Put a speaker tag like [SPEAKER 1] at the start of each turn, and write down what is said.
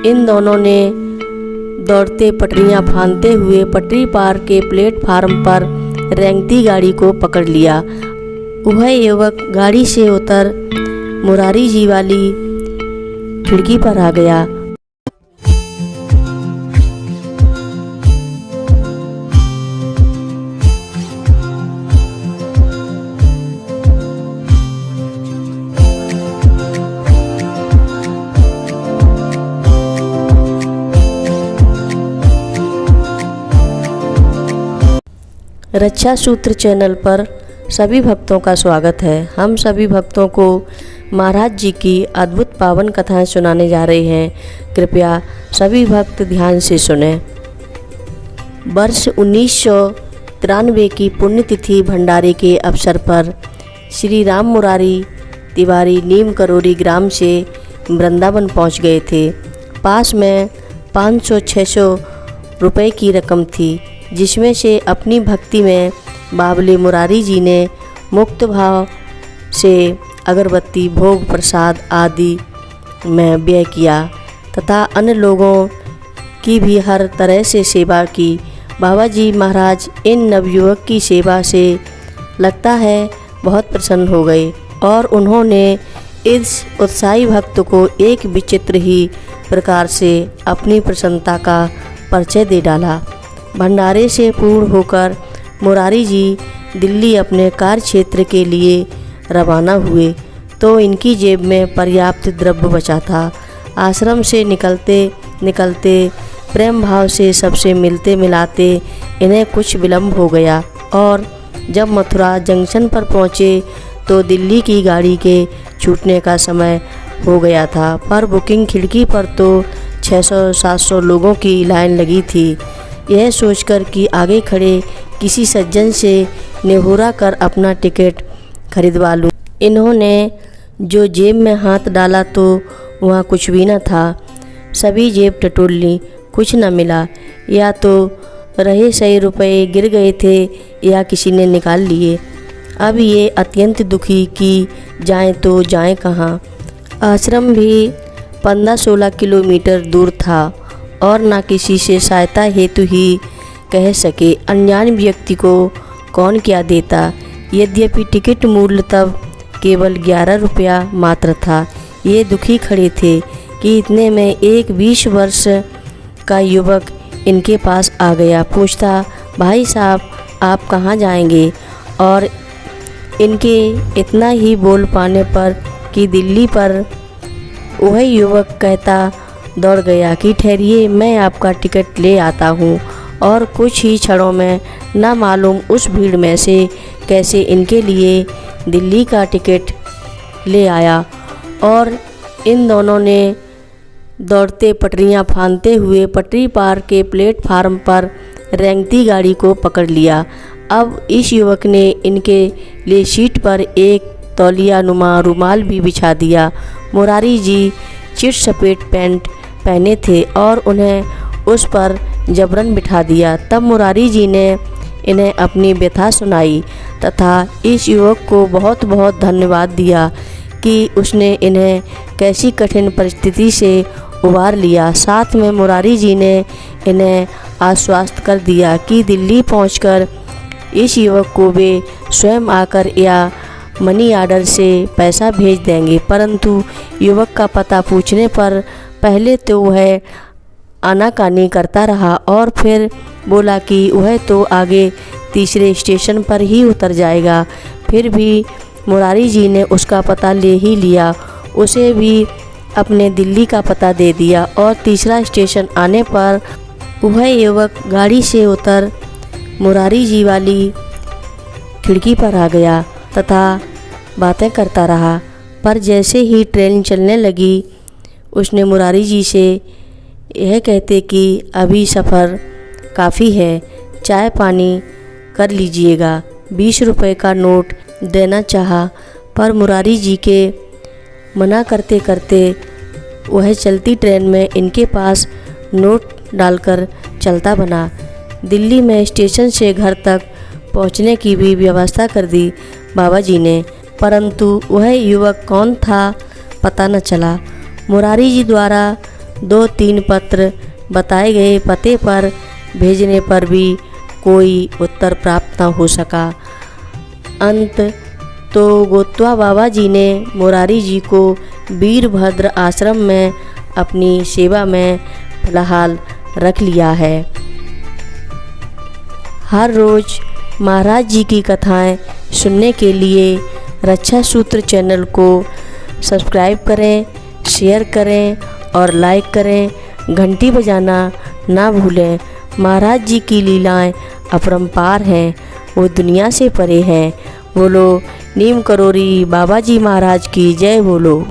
[SPEAKER 1] इन दोनों ने दौड़ते पटरियां फांदते हुए पटरी पार के प्लेटफार्म पर रेंगती गाड़ी को पकड़ लिया। वह युवक गाड़ी से उतर मुरारी जी वाली खिड़की पर आ गया। रक्षा सूत्र चैनल पर सभी भक्तों का स्वागत है। हम सभी भक्तों को महाराज जी की अद्भुत पावन कथाएं सुनाने जा रहे हैं। कृपया सभी भक्त ध्यान से सुने। वर्ष 1993 की पुण्यतिथि भंडारे के अवसर पर श्री राम मुरारी तिवारी नीम करोरी ग्राम से वृंदावन पहुंच गए थे। पास में 500-600 रुपए की रकम थी, जिसमें से अपनी भक्ति में बाबले मुरारी जी ने मुक्त भाव से अगरबत्ती भोग प्रसाद आदि में व्यय किया तथा अन्य लोगों की भी हर तरह से सेवा की। बाबा जी महाराज इन नवयुवक की सेवा से लगता है बहुत प्रसन्न हो गए और उन्होंने इस उत्साही भक्त को एक विचित्र ही प्रकार से अपनी प्रसन्नता का परिचय दे डाला। भंडारे से पूर्ण होकर मुरारी जी दिल्ली अपने कार्य क्षेत्र के लिए रवाना हुए तो इनकी जेब में पर्याप्त द्रव्य बचा था। आश्रम से निकलते निकलते प्रेम भाव से सबसे मिलते मिलाते इन्हें कुछ विलंब हो गया और जब मथुरा जंक्शन पर पहुँचे तो दिल्ली की गाड़ी के छूटने का समय हो गया था। पर बुकिंग खिड़की पर तो 600-700 लोगों की लाइन लगी थी। यह सोचकर कि आगे खड़े किसी सज्जन से नेहुरा कर अपना टिकट खरीदवा लूँ, इन्होंने जो जेब में हाथ डाला तो वहाँ कुछ भी न था। सभी जेब टटोल ली, कुछ न मिला। या तो रहे सही रुपए गिर गए थे या किसी ने निकाल लिए। अब ये अत्यंत दुखी कि जाएं तो जाएं कहाँ। आश्रम भी 15-16 किलोमीटर दूर था और ना किसी से सहायता हेतु ही कह सके। अनजान व्यक्ति को कौन क्या देता। यद्यपि टिकट मूल्य तब केवल 11 रुपया मात्र था। ये दुखी खड़े थे कि इतने में एक 20 वर्ष का युवक इनके पास आ गया। पूछता, भाई साहब आप कहाँ जाएंगे? और इनके इतना ही बोल पाने पर कि दिल्ली पर वह युवक कहता दौड़ गया कि ठहरिए, मैं आपका टिकट ले आता हूँ। और कुछ ही क्षणों में न मालूम उस भीड़ में से कैसे इनके लिए दिल्ली का टिकट ले आया और इन दोनों ने दौड़ते पटरियां फांदते हुए पटरी पार के प्लेटफार्म पर रेंगती गाड़ी को पकड़ लिया। अब इस युवक ने इनके लिए सीट पर एक तौलिया नुमा रुमाल भी बिछा दिया। मुरारी जी चिट सफेद पैंट पहने थे और उन्हें उस पर जबरन बिठा दिया। तब मुरारी जी ने इन्हें अपनी व्यथा सुनाई तथा इस युवक को बहुत बहुत धन्यवाद दिया कि उसने इन्हें कैसी कठिन परिस्थिति से उबार लिया। साथ में मुरारी जी ने इन्हें आश्वस्त कर दिया कि दिल्ली पहुंचकर इस युवक को वे स्वयं आकर या मनी ऑर्डर से पैसा भेज देंगे। परंतु युवक का पता पूछने पर पहले तो वह आनाकानी करता रहा और फिर बोला कि वह तो आगे तीसरे स्टेशन पर ही उतर जाएगा। फिर भी मुरारी जी ने उसका पता ले ही लिया। उसे भी अपने दिल्ली का पता दे दिया और तीसरा स्टेशन आने पर वह युवक गाड़ी से उतर मुरारी जी वाली खिड़की पर आ गया तथा बातें करता रहा। पर जैसे ही ट्रेन चलने लगी उसने मुरारी जी से यह कहते कि अभी सफ़र काफ़ी है, चाय पानी कर लीजिएगा। 20 रुपए का नोट देना चाहा, पर मुरारी जी के मना करते करते वह चलती ट्रेन में इनके पास नोट डालकर चलता बना। दिल्ली में स्टेशन से घर तक पहुंचने की भी व्यवस्था कर दी बाबा जी ने, परंतु वह युवक कौन था पता न चला। मुरारी जी द्वारा 2-3 पत्र बताए गए पते पर भेजने पर भी कोई उत्तर प्राप्त न हो सका। अंत तो गोत्वा बाबा जी ने मुरारी जी को वीरभद्र आश्रम में अपनी सेवा में फिलहाल रख लिया है। हर रोज़ महाराज जी की कथाएं सुनने के लिए रक्षा सूत्र चैनल को सब्सक्राइब करें, शेयर करें और लाइक करें। घंटी बजाना ना भूलें। महाराज जी की लीलाएं अपरंपार हैं, वो दुनिया से परे हैं। बोलो नीम करोरी बाबा जी महाराज की जय बोलो।